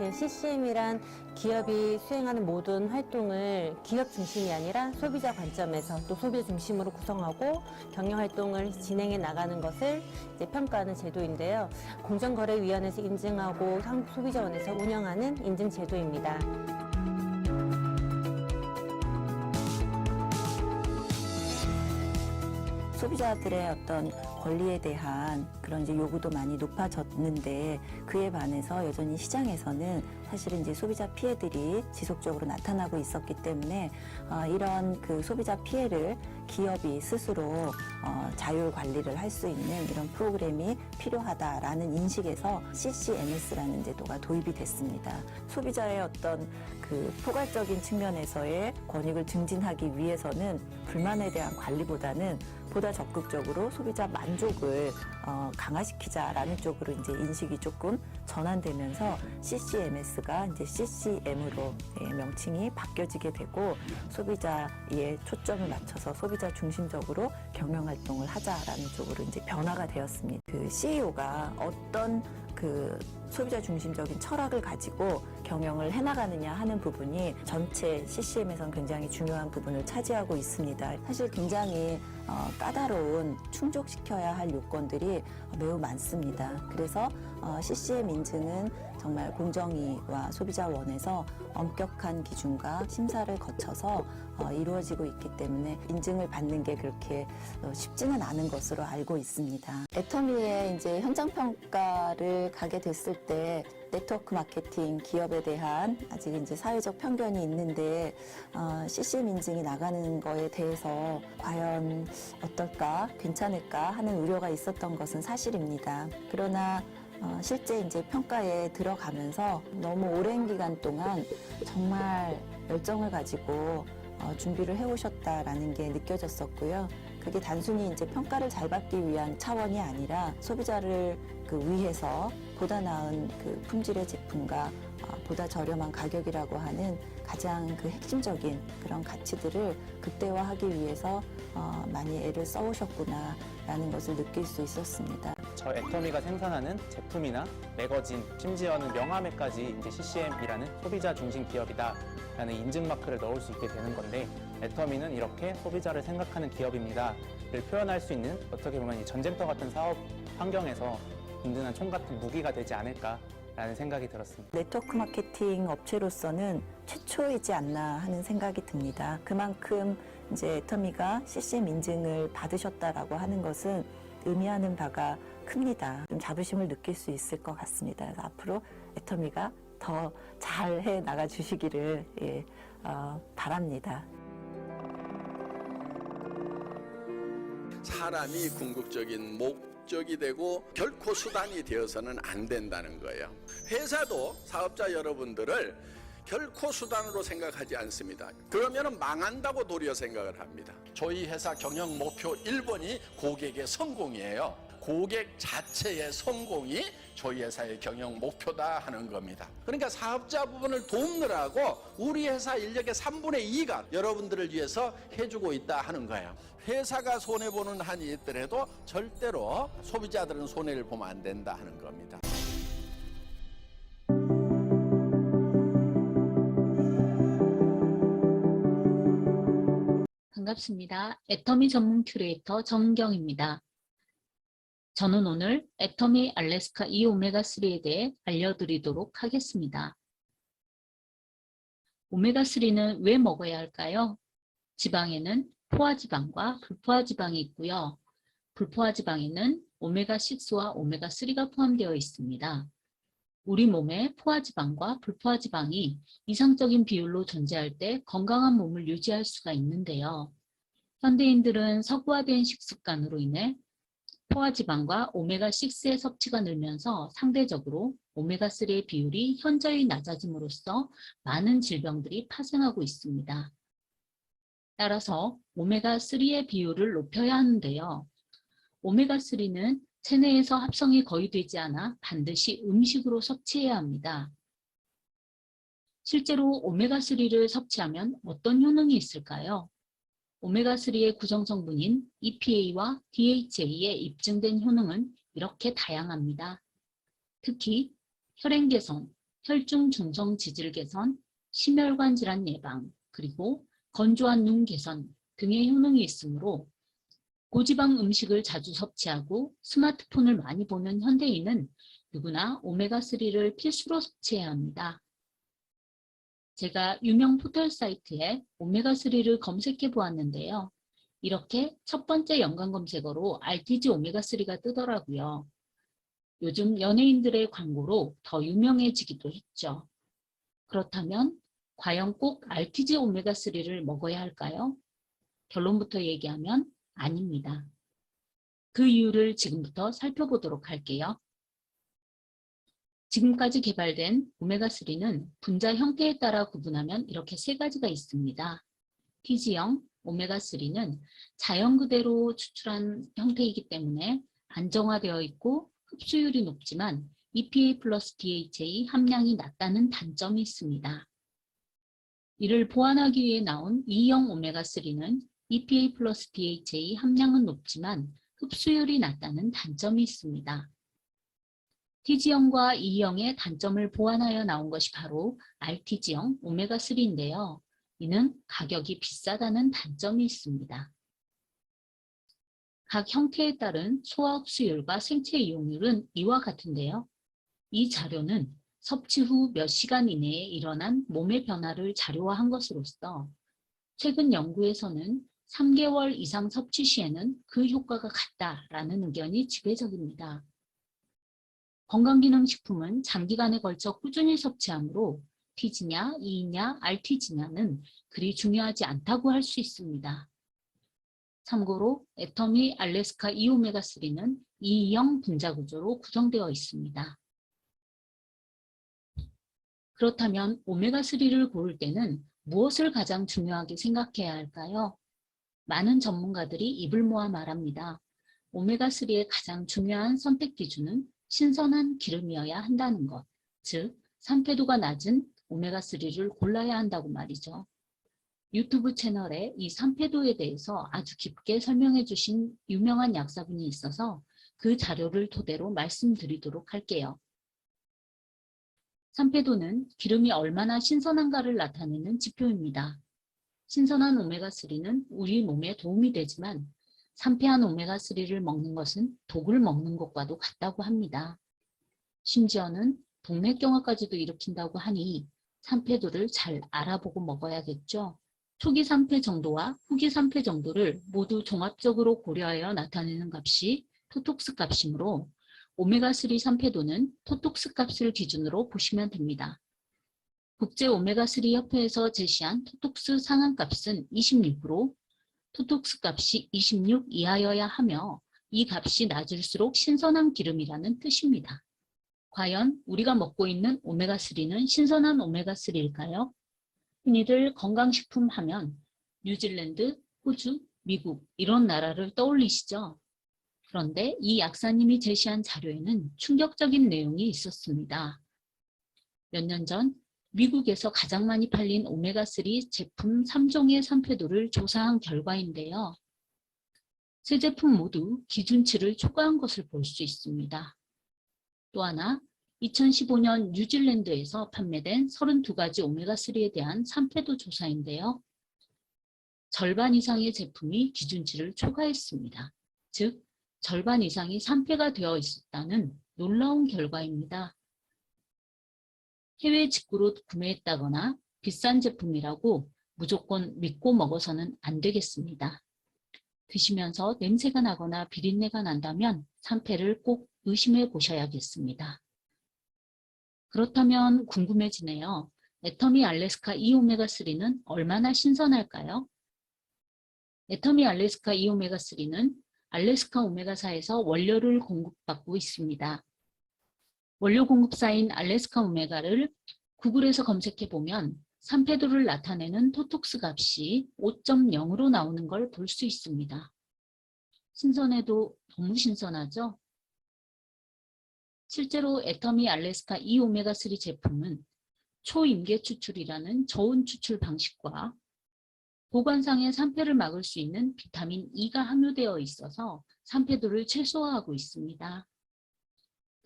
예, CCM이란 기업이 수행하는 모든 활동을 기업 중심이 아니라 소비자 관점에서 또 소비자 중심으로 구성하고 경영 활동을 진행해 나가는 것을 이제 평가하는 제도인데요. 공정거래위원회에서 인증하고 한국소비자원에서 운영하는 인증 제도입니다. 소비자들의 어떤 권리에 대한 그런 이제 요구도 많이 높아졌는데 그에 반해서 여전히 시장에서는 사실은 이제 소비자 피해들이 지속적으로 나타나고 있었기 때문에 이런 그 소비자 피해를 기업이 스스로 자율 관리를 할 수 있는 이런 프로그램이 필요하다라는 인식에서 CCMS라는 제도가 도입이 됐습니다. 소비자의 어떤 그 포괄적인 측면에서의 권익을 증진하기 위해서는 불만에 대한 관리보다는 보다 적극적으로 소비자 만족을 강화시키자라는 쪽으로 이제 인식이 조금 전환되면서 CCMS가 이제 CCM으로 명칭이 바뀌어지게 되고 소비자의 초점을 맞춰서 소비자 중심적으로 경영 활동을 하자라는 쪽으로 이제 변화가 되었습니다. 그 CEO가 어떤 그 소비자 중심적인 철학을 가지고 경영을 해나가느냐 하는 부분이 전체 CCM에선 굉장히 중요한 부분을 차지하고 있습니다. 사실 굉장히 까다로운 충족시켜야 할 요건들이 매우 많습니다. 그래서 CCM 인증은 정말 공정위와 소비자원에서 엄격한 기준과 심사를 거쳐서 이루어지고 있기 때문에 인증을 받는 게 그렇게 쉽지는 않은 것으로 알고 있습니다. 애터미의 이제 현장 평가를 가게 됐을 때 네트워크 마케팅 기업에 대한 아직 이제 사회적 편견이 있는데 CCM 인증이 나가는 거에 대해서 과연 어떨까, 괜찮을까 하는 우려가 있었던 것은 사실입니다. 그러나 실제 이제 평가에 들어가면서 너무 오랜 기간 동안 정말 열정을 가지고 준비를 해오셨다라는 게 느껴졌었고요. 그게 단순히 이제 평가를 잘 받기 위한 차원이 아니라 소비자를 위해서 보다 나은 그 품질의 제품과 보다 저렴한 가격이라고 하는 가장 그 핵심적인 그런 가치들을 극대화하기 위해서 많이 애를 써오셨구나라는 것을 느낄 수 있었습니다. 저 애터미가 생산하는 제품이나 매거진, 심지어는 명함에까지 이제 CCM이라는 소비자 중심 기업이다라는 인증 마크를 넣을 수 있게 되는 건데 애터미는 이렇게 소비자를 생각하는 기업입니다를 표현할 수 있는 어떻게 보면 이 전쟁터 같은 사업 환경에서 든든한 총 같은 무기가 되지 않을까라는 생각이 들었습니다. 네트워크 마케팅 업체로서는 최초이지 않나 하는 생각이 듭니다. 그만큼 이제 애터미가 CCM 인증을 받으셨다라고 하는 것은 의미하는 바가 큽니다. 좀 자부심을 느낄 수 있을 것 같습니다. 그래서 앞으로 애터미가 더 잘해 나가 주시기를 바랍니다. 사람이 궁극적인 목적이 되고 결코 수단이 되어서는 안 된다는 거예요. 회사도 사업자 여러분들을 결코 수단으로 생각하지 않습니다. 그러면 망한다고 도리어 생각을 합니다. 저희 회사 경영 목표 1번이 고객의 성공이에요. 고객 자체의 성공이 저희 회사의 경영 목표다 하는 겁니다. 그러니까 사업자 부분을 돕느라고 우리 회사 인력의 3분의 2가 여러분들을 위해서 해주고 있다 하는 거예요. 회사가 손해보는 한이 있더라도 절대로 소비자들은 손해를 보면 안 된다 하는 겁니다. 반갑습니다. 애터미 전문 큐레이터 정경입니다. 저는 오늘 애터미 알래스카 E오메가3에 대해 알려드리도록 하겠습니다. 오메가3는 왜 먹어야 할까요? 지방에는 포화지방과 불포화지방이 있고요. 불포화지방에는 오메가6와 오메가3가 포함되어 있습니다. 우리 몸에 포화지방과 불포화지방이 이상적인 비율로 존재할 때 건강한 몸을 유지할 수가 있는데요. 현대인들은 서구화된 식습관으로 인해 포화지방과 오메가6의 섭취가 늘면서 상대적으로 오메가3의 비율이 현저히 낮아짐으로써 많은 질병들이 파생하고 있습니다. 따라서 오메가3의 비율을 높여야 하는데요. 오메가3는 체내에서 합성이 거의 되지 않아 반드시 음식으로 섭취해야 합니다. 실제로 오메가3를 섭취하면 어떤 효능이 있을까요? 오메가3의 구성성분인 EPA와 DHA의 입증된 효능은 이렇게 다양합니다. 특히 혈행 개선, 혈중 중성 지질 개선, 심혈관 질환 예방, 그리고 건조한 눈 개선 등의 효능이 있으므로 고지방 음식을 자주 섭취하고 스마트폰을 많이 보는 현대인은 누구나 오메가3를 필수로 섭취해야 합니다. 제가 유명 포털 사이트에 오메가3를 검색해 보았는데요. 이렇게 첫 번째 연관 검색어로 RTG 오메가3가 뜨더라고요. 요즘 연예인들의 광고로 더 유명해지기도 했죠. 그렇다면 과연 꼭 RTG 오메가3를 먹어야 할까요? 결론부터 얘기하면 아닙니다. 그 이유를 지금부터 살펴보도록 할게요. 지금까지 개발된 오메가3는 분자 형태에 따라 구분하면 이렇게 세 가지가 있습니다. TG형 오메가3는 자연 그대로 추출한 형태이기 때문에 안정화되어 있고 흡수율이 높지만 EPA 플러스 DHA 함량이 낮다는 단점이 있습니다. 이를 보완하기 위해 나온 E형 오메가3는 EPA 플러스 DHA 함량은 높지만 흡수율이 낮다는 단점이 있습니다. T지형과 E형의 단점을 보완하여 나온 것이 바로 RTG형 오메가3인데요. 이는 가격이 비싸다는 단점이 있습니다. 각 형태에 따른 소화 흡수율과 생체 이용률은 이와 같은데요. 이 자료는 섭취 후 몇 시간 이내에 일어난 몸의 변화를 자료화한 것으로서 최근 연구에서는 3개월 이상 섭취 시에는 그 효과가 같다라는 의견이 지배적입니다. 건강기능식품은 장기간에 걸쳐 꾸준히 섭취하므로 T지냐, E냐, RT지냐는 그리 중요하지 않다고 할 수 있습니다. 참고로 애터미 알래스카 E오메가3는 E형 분자 구조로 구성되어 있습니다. 그렇다면 오메가3를 고를 때는 무엇을 가장 중요하게 생각해야 할까요? 많은 전문가들이 입을 모아 말합니다. 오메가3의 가장 중요한 선택 기준은 신선한 기름이어야 한다는 것, 즉 산패도가 낮은 오메가3를 골라야 한다고 말이죠. 유튜브 채널에 이 산패도에 대해서 아주 깊게 설명해 주신 유명한 약사분이 있어서 그 자료를 토대로 말씀드리도록 할게요. 산패도는 기름이 얼마나 신선한가를 나타내는 지표입니다. 신선한 오메가3는 우리 몸에 도움이 되지만 산패한 오메가3를 먹는 것은 독을 먹는 것과도 같다고 합니다. 심지어는 동맥경화까지도 일으킨다고 하니 산패도를 잘 알아보고 먹어야겠죠. 초기 산패 정도와 후기 산패 정도를 모두 종합적으로 고려하여 나타내는 값이 토톡스 값이므로 오메가3 산패도는 토톡스 값을 기준으로 보시면 됩니다. 국제 오메가3 협회에서 제시한 토톡스 상한값은 26으로 토톡스 값이 26 이하여야 하며 이 값이 낮을수록 신선한 기름이라는 뜻입니다. 과연 우리가 먹고 있는 오메가3는 신선한 오메가3일까요? 흔히들 건강식품 하면 뉴질랜드, 호주, 미국 이런 나라를 떠올리시죠? 그런데 이 약사님이 제시한 자료에는 충격적인 내용이 있었습니다. 몇 년 전 미국에서 가장 많이 팔린 오메가3 제품 3종의 산패도를 조사한 결과인데요. 세 제품 모두 기준치를 초과한 것을 볼 수 있습니다. 또 하나 2015년 뉴질랜드에서 판매된 32가지 오메가3에 대한 산패도 조사인데요. 절반 이상의 제품이 기준치를 초과했습니다. 즉, 절반 이상이 산패가 되어 있었다는 놀라운 결과입니다. 해외 직구로 구매했다거나 비싼 제품이라고 무조건 믿고 먹어서는 안 되겠습니다. 드시면서 냄새가 나거나 비린내가 난다면 산패를 꼭 의심해 보셔야겠습니다. 그렇다면 궁금해지네요. 애터미 알래스카 E오메가3는 얼마나 신선할까요? 애터미 알래스카 E오메가3는 알래스카 오메가사에서 원료를 공급받고 있습니다. 원료 공급사인 알래스카 오메가를 구글에서 검색해보면 산패도를 나타내는 토톡스 값이 5.0으로 나오는 걸 볼 수 있습니다. 신선해도 너무 신선하죠? 실제로 애터미 알래스카 E오메가3 제품은 초임계 추출이라는 저온 추출 방식과 보관상의 산패를 막을 수 있는 비타민 E가 함유되어 있어서 산패도를 최소화하고 있습니다.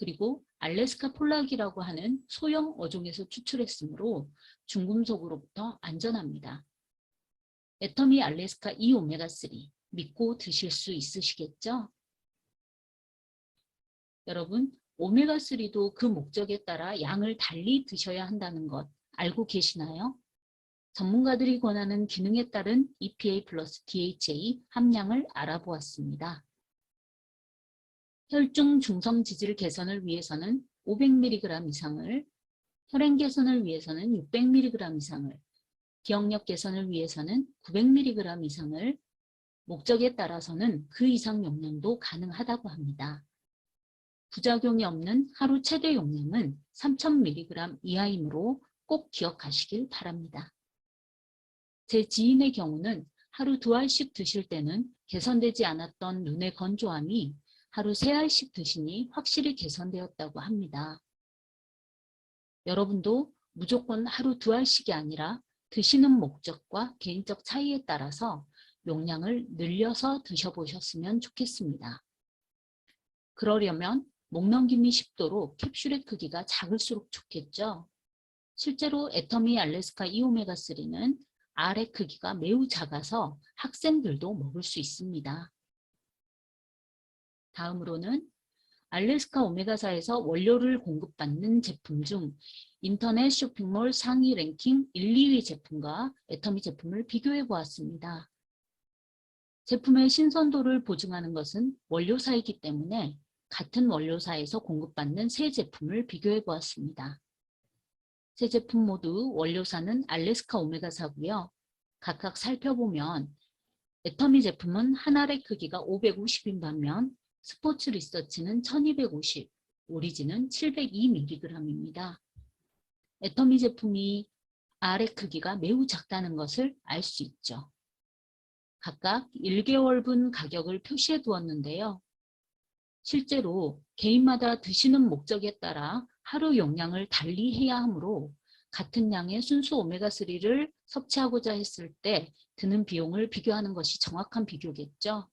그리고 알래스카 폴락이라고 하는 소형 어종에서 추출했으므로 중금속으로부터 안전합니다. 애터미 알래스카 2오메가3 믿고 드실 수 있으시겠죠? 여러분, 오메가3도 그 목적에 따라 양을 달리 드셔야 한다는 것 알고 계시나요? 전문가들이 권하는 기능에 따른 EPA 플러스 DHA 함량을 알아보았습니다. 혈중 중성 지질 개선을 위해서는 500mg 이상을, 혈행 개선을 위해서는 600mg 이상을, 기억력 개선을 위해서는 900mg 이상을, 목적에 따라서는 그 이상 용량도 가능하다고 합니다. 부작용이 없는 하루 최대 용량은 3000mg 이하이므로 꼭 기억하시길 바랍니다. 제 지인의 경우는 하루 2알씩 드실 때는 개선되지 않았던 눈의 건조함이 하루 3알씩 드시니 확실히 개선되었다고 합니다. 여러분도 무조건 하루 2알씩이 아니라 드시는 목적과 개인적 차이에 따라서 용량을 늘려서 드셔보셨으면 좋겠습니다. 그러려면 목넘김이 쉽도록 캡슐의 크기가 작을수록 좋겠죠. 실제로 애터미 알래스카 2오메가3는 알의 크기가 매우 작아서 학생들도 먹을 수 있습니다. 다음으로는 알래스카 오메가4에서 원료를 공급받는 제품 중 인터넷 쇼핑몰 상위 랭킹 1, 2위 제품과 애터미 제품을 비교해 보았습니다. 제품의 신선도를 보증하는 것은 원료사이기 때문에 같은 원료사에서 공급받는 세 제품을 비교해 보았습니다. 세 제품 모두 원료사는 알래스카 오메가4고요. 각각 살펴보면 애터미 제품은 한 알의 크기가 550인 반면 스포츠 리서치는 1250, 오리진은 702mg입니다. 애터미 제품이 알의 크기가 매우 작다는 것을 알 수 있죠. 각각 1개월분 가격을 표시해 두었는데요. 실제로 개인마다 드시는 목적에 따라 하루 용량을 달리 해야 하므로 같은 양의 순수 오메가3를 섭취하고자 했을 때 드는 비용을 비교하는 것이 정확한 비교겠죠.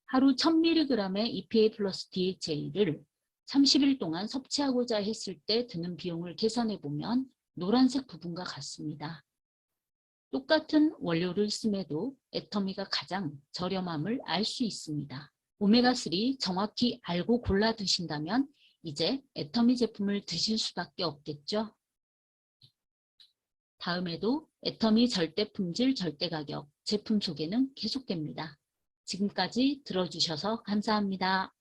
하루 1000mg의 EPA 플러스 DHA를 30일 동안 섭취하고자 했을 때 드는 비용을 계산해 보면 노란색 부분과 같습니다. 똑같은 원료를 씀에도 애터미가 가장 저렴함을 알 수 있습니다. 오메가3 정확히 알고 골라 드신다면 이제 애터미 제품을 드실 수밖에 없겠죠. 다음에도 애터미 절대 품질 절대 가격 제품 소개는 계속됩니다. 지금까지 들어주셔서 감사합니다.